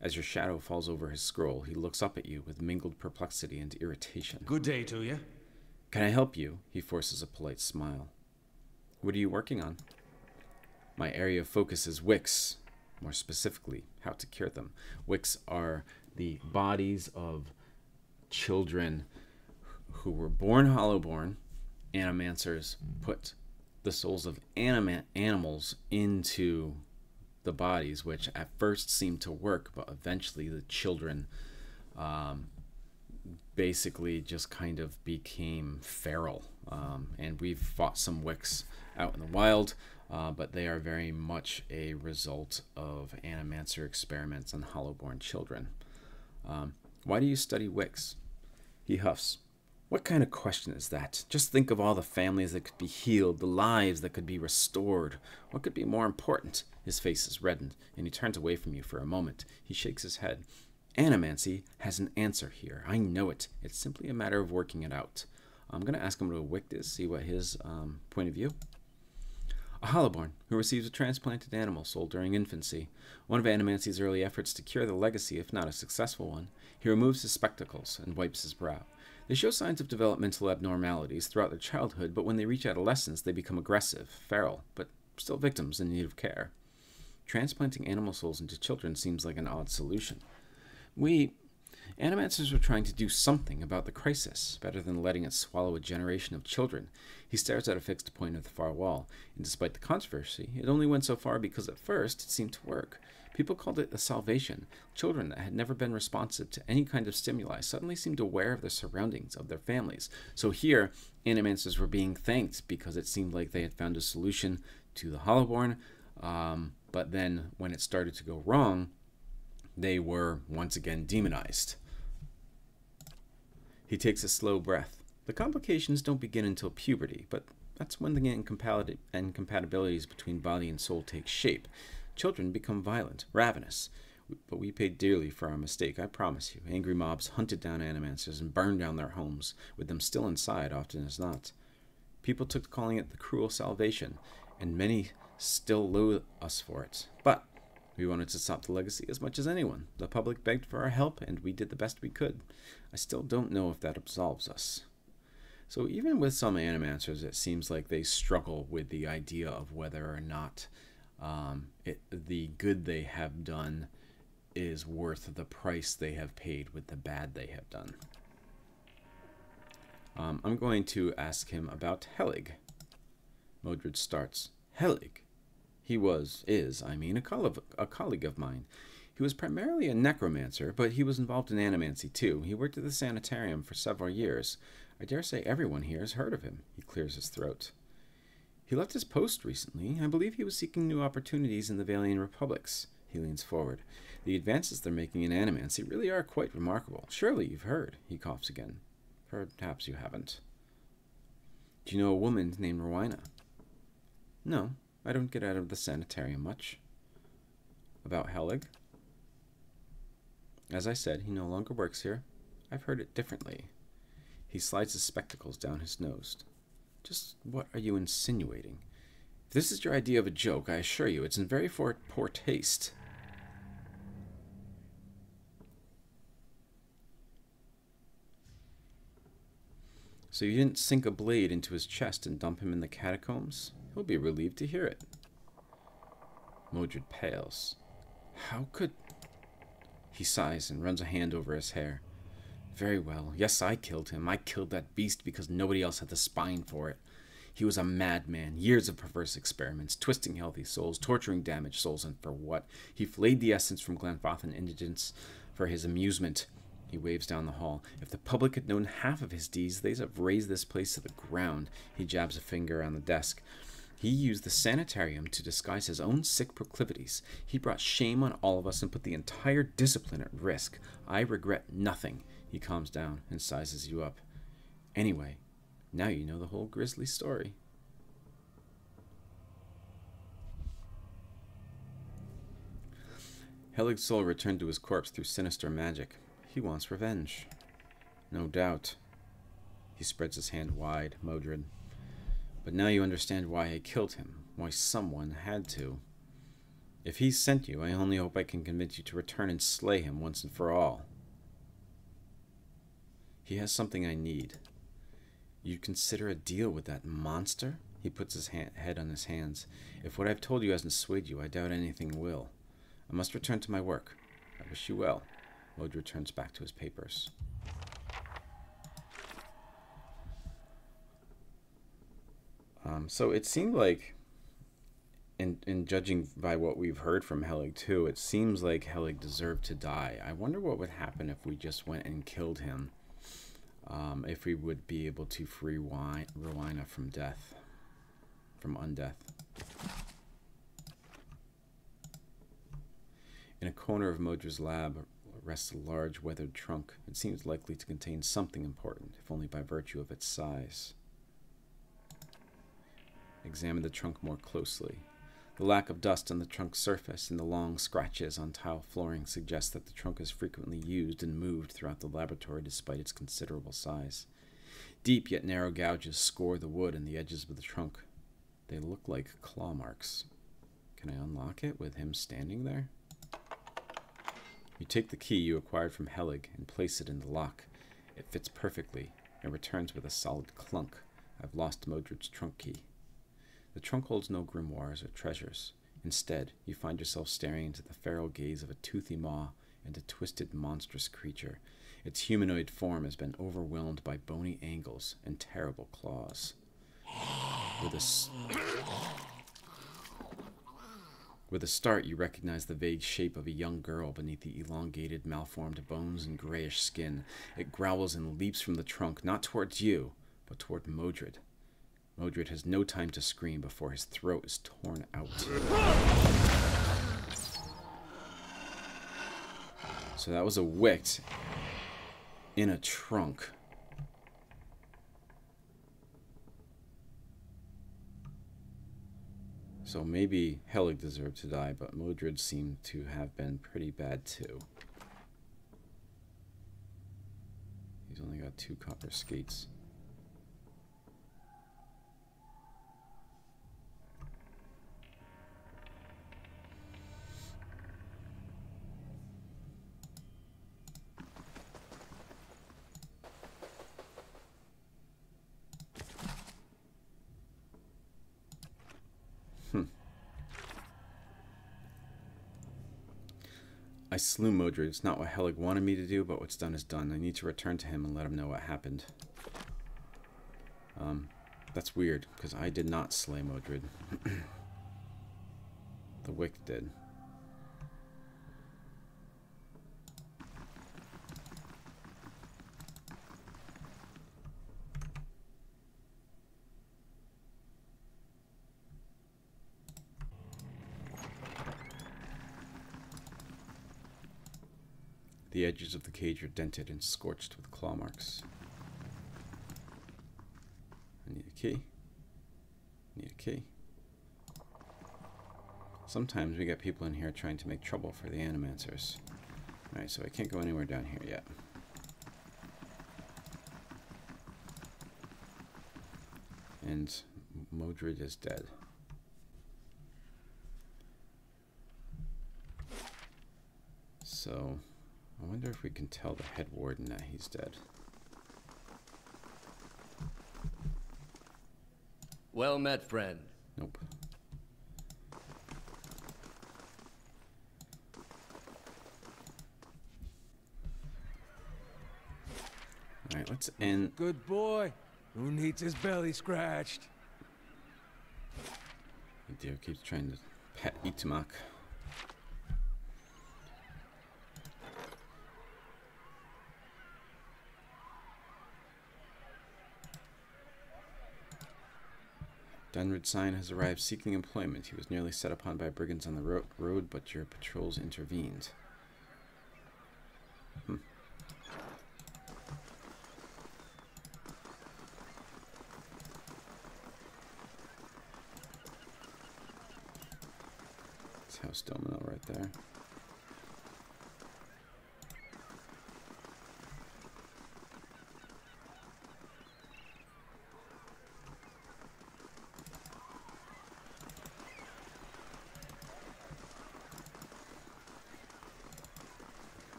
As your shadow falls over his scroll, he looks up at you with mingled perplexity and irritation. Good day to you. Can I help you? He forces a polite smile. What are you working on? My area of focus is wicks. More specifically, how to cure them. Wicks are the bodies of children who were born hollowborn. Animancers put the souls of animals into the bodies, which at first seemed to work, but eventually the children basically just kind of became feral. And we've fought some wicks out in the wild, but they are very much a result of animancer experiments on hollowborn children. Why do you study wicks? He huffs. What kind of question is that? Just think of all the families that could be healed, the lives that could be restored. What could be more important? His face is reddened, and he turns away from you for a moment. He shakes his head. Animancy has an answer here. I know it. It's simply a matter of working it out. I'm going to ask him to wick this, see what his point of view. A hollowborn who receives a transplanted animal soul during infancy. One of Animancy's early efforts to cure the legacy, if not a successful one. He removes his spectacles and wipes his brow. They show signs of developmental abnormalities throughout their childhood, but when they reach adolescence, they become aggressive, feral, but still victims in need of care. Transplanting animal souls into children seems like an odd solution. Animancers were trying to do something about the crisis, better than letting it swallow a generation of children. He stares at a fixed point of the far wall, and despite the controversy, it only went so far because at first it seemed to work. People called it a salvation. Children that had never been responsive to any kind of stimuli suddenly seemed aware of their surroundings, of their families. So here, animancers were being thanked because it seemed like they had found a solution to the hollowborn, but then when it started to go wrong, they were once again demonized. He takes a slow breath. The complications don't begin until puberty, but that's when the incompatibilities between body and soul take shape. Children become violent, ravenous. But we paid dearly for our mistake, I promise you. Angry mobs hunted down animancers and burned down their homes, with them still inside often as not. People took to calling it the cruel salvation, and many still loathe us for it. But we wanted to stop the legacy as much as anyone. The public begged for our help, and we did the best we could. I still don't know if that absolves us. So even with some animancers, it seems like they struggle with the idea of whether or not the good they have done is worth the price they have paid with the bad they have done. I'm going to ask him about Helig. Moedred starts. Helig? He is, a colleague of mine. He was primarily a necromancer, but he was involved in Animancy too. He worked at the Sanitarium for several years. I dare say everyone here has heard of him. He clears his throat. He left his post recently. I believe he was seeking new opportunities in the Valian Republics. He leans forward. The advances they're making in Animancy really are quite remarkable. Surely you've heard. He coughs again. Perhaps you haven't. Do you know a woman named Rowena? No, I don't get out of the Sanitarium much. About Helig? As I said, he no longer works here. I've heard it differently. He slides his spectacles down his nose. Just what are you insinuating? If this is your idea of a joke, I assure you it's in very poor taste. So you didn't sink a blade into his chest and dump him in the catacombs? He'll be relieved to hear it. Moedred pales. How could... He sighs and runs a hand over his hair. Very well. Yes, I killed him. I killed that beast because nobody else had the spine for it. He was a madman. Years of perverse experiments, twisting healthy souls, torturing damaged souls, and for what? He flayed the essence from Glanfathan indigents for his amusement. He waves down the hall. If the public had known half of his deeds, they'd have razed this place to the ground. He jabs a finger on the desk. He used the Sanitarium to disguise his own sick proclivities. He brought shame on all of us and put the entire discipline at risk. I regret nothing. He calms down and sizes you up. Anyway, now you know the whole grisly story. Helig's soul returned to his corpse through sinister magic. He wants revenge. No doubt. He spreads his hand wide, Moedred. But now you understand why I killed him, why someone had to. If he sent you, I only hope I can convince you to return and slay him once and for all. He has something I need. You'd consider a deal with that monster? He puts his head on his hands. If what I've told you hasn't swayed you, I doubt anything will. I must return to my work. I wish you well. Moedred turns back to his papers. So it seemed like, in judging by what we've heard from Helig too, it seems like Helig deserved to die. I wonder what would happen if we just went and killed him. If we would be able to free Rowena from death, from undeath. In a corner of Moedred's lab rests a large weathered trunk. It seems likely to contain something important, if only by virtue of its size. Examine the trunk more closely. The lack of dust on the trunk's surface and the long scratches on tile flooring suggest that the trunk is frequently used and moved throughout the laboratory despite its considerable size. Deep yet narrow gouges score the wood and the edges of the trunk. They look like claw marks. Can I unlock it with him standing there? You take the key you acquired from Helig and place it in the lock. It fits perfectly and returns with a solid clunk. I've lost Moedred's trunk key. The trunk holds no grimoires or treasures. Instead, you find yourself staring into the feral gaze of a toothy maw and a twisted, monstrous creature. Its humanoid form has been overwhelmed by bony angles and terrible claws. With a start, you recognize the vague shape of a young girl beneath the elongated, malformed bones and grayish skin. It growls and leaps from the trunk, not towards you, but toward Moedred. Moedred has no time to scream before his throat is torn out. So that was a wict in a trunk. So maybe Helig deserved to die, but Moedred seemed to have been pretty bad too. He's only got 2 copper skates. I slew Moedred. It's not what Helig wanted me to do, but what's done is done. I need to return to him and let him know what happened. That's weird, because I did not slay Moedred. The Wick did. The edges of the cage are dented and scorched with claw marks. I need a key. Need a key. Sometimes we get people in here trying to make trouble for the Animancers. Alright, so I can't go anywhere down here yet. And Moedred is dead. So I wonder if we can tell the head warden that he's dead. Well met, friend. Nope. Alright, let's end. Good boy. Who needs his belly scratched? The deer keeps trying to pet Itumak. Dunred Sign has arrived seeking employment. He was nearly set upon by brigands on the road, but your patrols intervened. It's House Domino right there.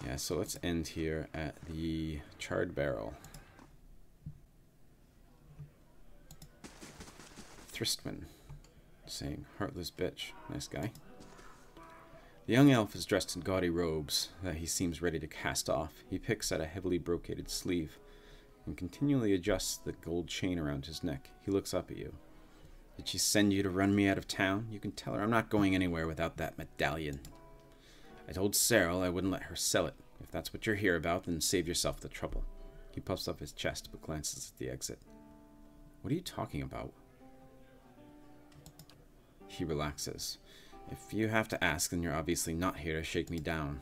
Yeah, so let's end here at the Charred Barrel. Thristman saying, "Heartless bitch." Nice guy. The young elf is dressed in gaudy robes that he seems ready to cast off. He picks at a heavily brocaded sleeve and continually adjusts the gold chain around his neck. He looks up at you. "Did she send you to run me out of town? You can tell her I'm not going anywhere without that medallion. I told Cyril I wouldn't let her sell it. If that's what you're here about, then save yourself the trouble." He puffs up his chest but glances at the exit. "What are you talking about?" He relaxes. "If you have to ask, then you're obviously not here to shake me down.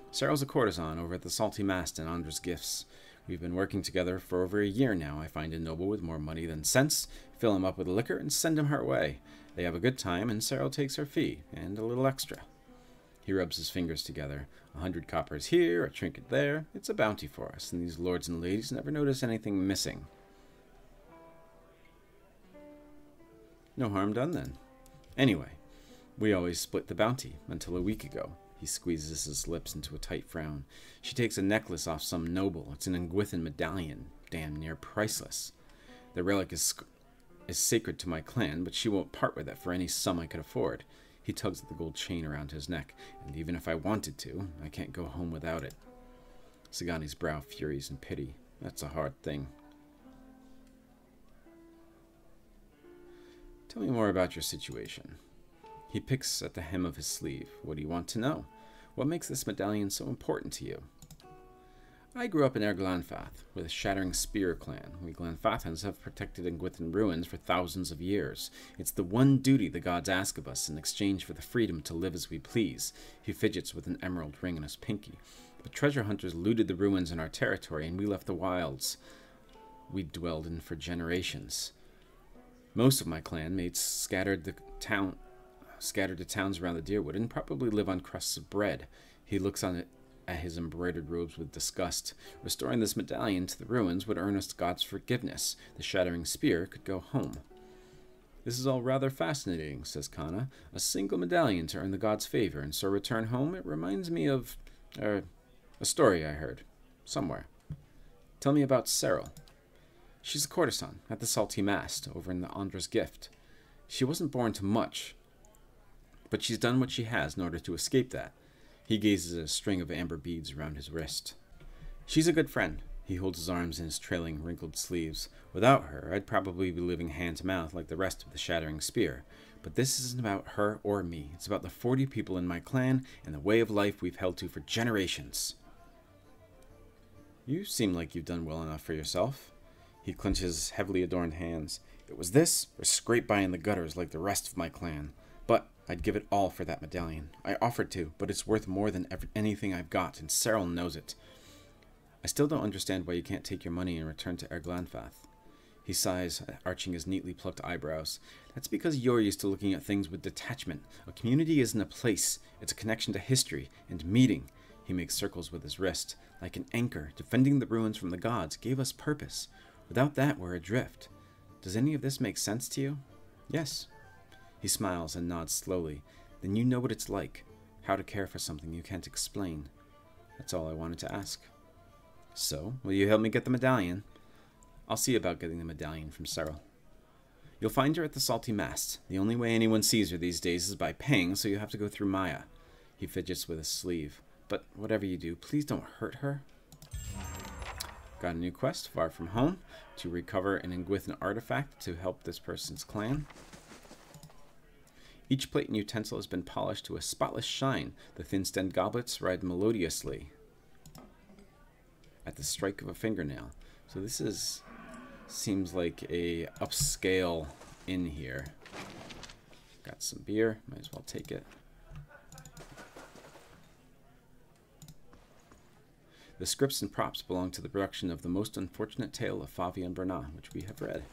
Cyril's a courtesan over at the Salty Mast and Andra's Gifts. We've been working together for over a year now. I find a noble with more money than sense, fill him up with liquor, and send him her way. They have a good time, and Cyril takes her fee, and a little extra." He rubs his fingers together. 100 coppers here, a trinket there. It's a bounty for us, and these lords and ladies never notice anything missing. No harm done, then. Anyway, we always split the bounty, until a week ago. He squeezes his lips into a tight frown. She takes a necklace off some noble. It's an Engwithan medallion, damn near priceless. The relic is sacred to my clan, but she won't part with it for any sum I could afford. He tugs at the gold chain around his neck, and even if I wanted to, I can't go home without it. Sagani's brow furies in pity. That's a hard thing. "Tell me more about your situation." He picks at the hem of his sleeve. "What do you want to know? What makes this medallion so important to you?" "I grew up in Glanfath, with a shattering spear clan. We Glanfathans have protected Engwithan ruins for thousands of years. It's the one duty the gods ask of us in exchange for the freedom to live as we please." He fidgets with an emerald ring in his pinky. "But treasure hunters looted the ruins in our territory, and we left the wilds we dwelled in for generations. Most of my clan mates scattered to towns around the Deerwood and probably live on crusts of bread. He looks on it at his embroidered robes with disgust. Restoring this medallion to the ruins would earn us God's forgiveness. The shattering spear could go home. This is all rather fascinating, says Kana. A single medallion to earn the god's favor and so return home? It reminds me of, a story I heard. Somewhere. Tell me about Cyril. She's a courtesan at the Salty Mast over in the Andra's Gift. She wasn't born to much, but she's done what she has in order to escape that. He gazes at a string of amber beads around his wrist. She's a good friend. He holds his arms in his trailing, wrinkled sleeves. Without her, I'd probably be living hand to mouth like the rest of the Shattering Spear. But this isn't about her or me. It's about the 40 people in my clan and the way of life we've held to for generations. You seem like you've done well enough for yourself. He clenches heavily adorned hands. It was this, or scrape by in the gutters like the rest of my clan. But I'd give it all for that medallion. I offered to, but it's worth more than anything I've got, and Cyril knows it. I still don't understand why you can't take your money and return to Erglanfath. He sighs, arching his neatly plucked eyebrows. That's because you're used to looking at things with detachment. A community isn't a place. It's a connection to history and meeting. He makes circles with his wrist. Like an anchor, defending the ruins from the gods gave us purpose. Without that, we're adrift. Does any of this make sense to you? Yes. He smiles and nods slowly. Then you know what it's like. How to care for something you can't explain. That's all I wanted to ask. So, will you help me get the medallion? I'll see about getting the medallion from Cyril. You'll find her at the Salty Mast. The only way anyone sees her these days is by paying, so you have to go through Maya. He fidgets with his sleeve. But whatever you do, please don't hurt her. Got a new quest, far from home, to recover an Ingwithan artifact to help this person's clan. Each plate and utensil has been polished to a spotless shine. The thin-stemmed goblets ride melodiously at the strike of a fingernail. So this seems like a upscale inn here. Got some beer, might as well take it. The scripts and props belong to the production of The Most Unfortunate Tale of Favi and Bernat, which we have read.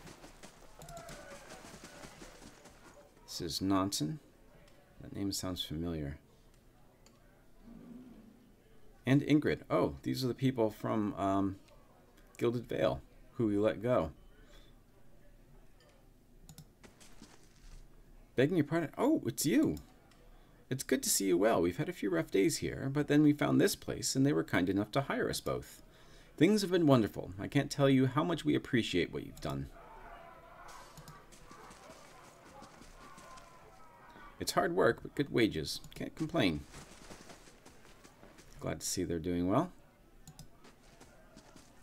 This is Nansen. That name sounds familiar. And Ingrid. Oh, these are the people from Gilded Vale, who we let go. Begging your pardon. Oh, it's you. It's good to see you well. We've had a few rough days here, but then we found this place, and they were kind enough to hire us both. Things have been wonderful. I can't tell you how much we appreciate what you've done. It's hard work, but good wages. Can't complain. Glad to see they're doing well.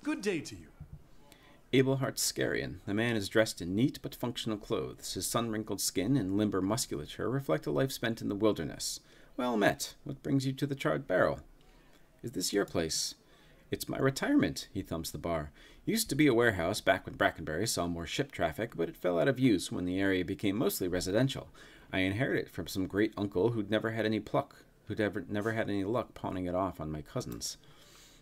Good day to you. Abelhart Scarian. The man is dressed in neat but functional clothes. His sun-wrinkled skin and limber musculature reflect a life spent in the wilderness. Well met. What brings you to the Charred Barrel? Is this your place? It's my retirement, he thumps the bar. Used to be a warehouse back when Brackenberry saw more ship traffic, but it fell out of use when the area became mostly residential. I inherited it from some great uncle who'd never had any never had any luck pawning it off on my cousins.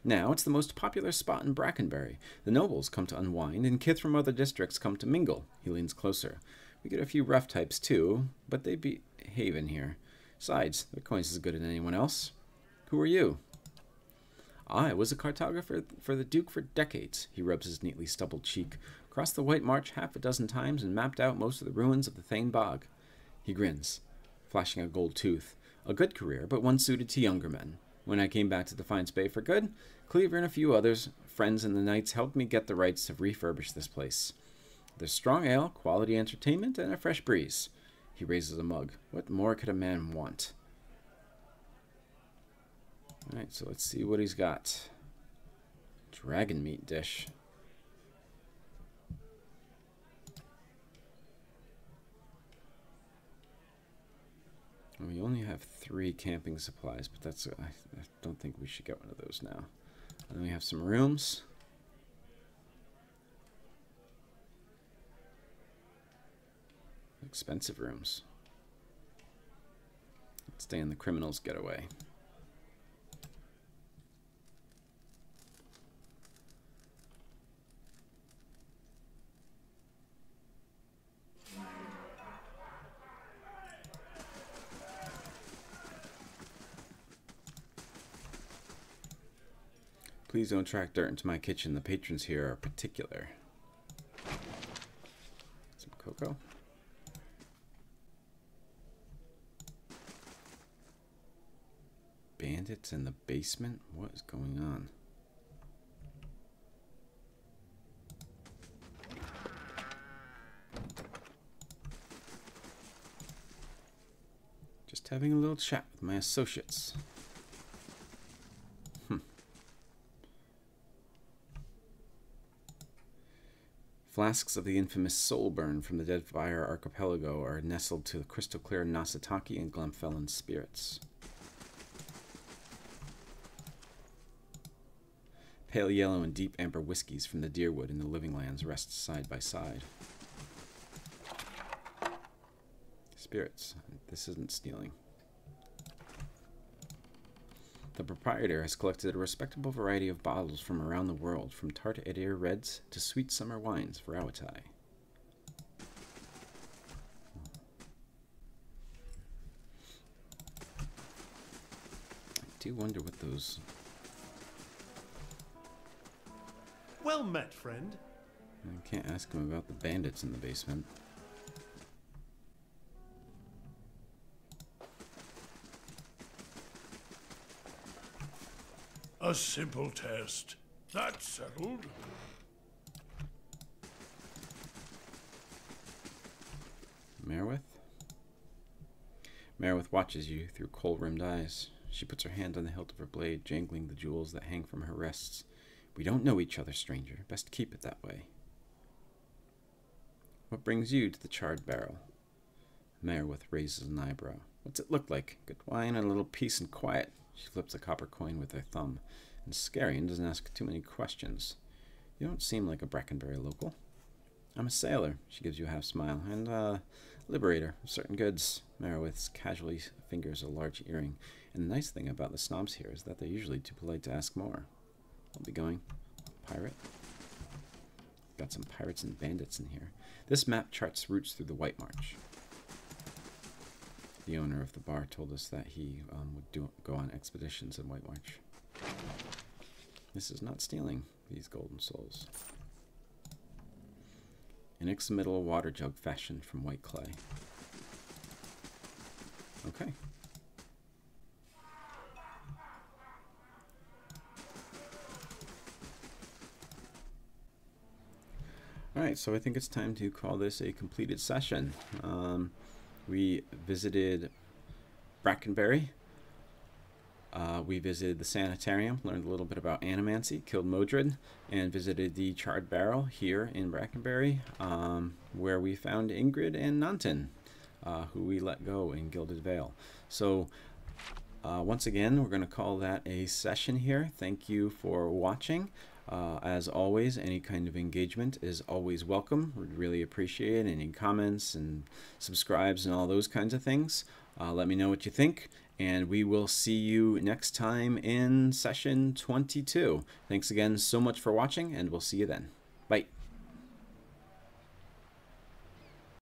Now it's the most popular spot in Brackenberry. The nobles come to unwind, and kith from other districts come to mingle. He leans closer. We get a few rough types, too, but they behave in here. Besides, their coin's as good as anyone else. Who are you? I was a cartographer for the Duke for decades. He rubs his neatly stubbled cheek. Crossed the White March half a dozen times and mapped out most of the ruins of the Thane Bog. He grins, flashing a gold tooth. A good career, but one suited to younger men. When I came back to Defiance Bay for good, Cleaver and a few others, friends in the Knights, helped me get the rights to refurbish this place. There's strong ale, quality entertainment, and a fresh breeze. He raises a mug. What more could a man want? Alright, so let's see what he's got. Dragon meat dish. We only have 3 camping supplies, but that's I don't think we should get one of those now. And then we have some rooms. Expensive rooms. Let's stay in the criminal's getaway. Please don't track dirt into my kitchen. The patrons here are particular. Some cocoa. Bandits in the basement? What is going on? Just having a little chat with my associates. Flasks of the infamous soul burn from the Deadfire Archipelago are nestled to the crystal clear Nasataki and Glenfellan spirits. Pale yellow and deep amber whiskies from the Deerwood in the Living Lands rest side by side. Spirits. This isn't stealing. The proprietor has collected a respectable variety of bottles from around the world, from tart Edir reds to sweet summer wines for Awatai. I do wonder what those... Well met, friend. I can't ask him about the bandits in the basement. A simple test. That's settled. Merwith? Merwith watches you through kohl-rimmed eyes. She puts her hand on the hilt of her blade, jangling the jewels that hang from her wrists. We don't know each other, stranger. Best keep it that way. What brings you to the Charred Barrel? Merwith raises an eyebrow. What's it look like? Good wine and a little peace and quiet. She flips a copper coin with her thumb. And Scarian doesn't ask too many questions. You don't seem like a Brackenberry local. I'm a sailor, she gives you a half smile, and a liberator of certain goods. Merowith casually fingers a large earring. And the nice thing about the snobs here is that they're usually too polite to ask more. I'll be going. Pirate. Got some pirates and bandits in here. This map charts routes through the White March. The owner of the bar told us that he would go on expeditions in White March. This is not stealing, these golden souls. An ixmiddle water jug fashioned from white clay. Okay. Alright, so I think it's time to call this a completed session. We visited Brackenberry. We visited the Sanitarium, learned a little bit about Animancy, killed Moedred, and visited the Charred Barrel here in Brackenberry, where we found Ingrid and Nanton, who we let go in Gilded Vale. So, once again, we're going to call that a session here. Thank you for watching. As always, any kind of engagement is always welcome. We'd really appreciate any comments and subscribes and all those kinds of things. Let me know what you think, and we will see you next time in session 22. Thanks again so much for watching, and we'll see you then. Bye.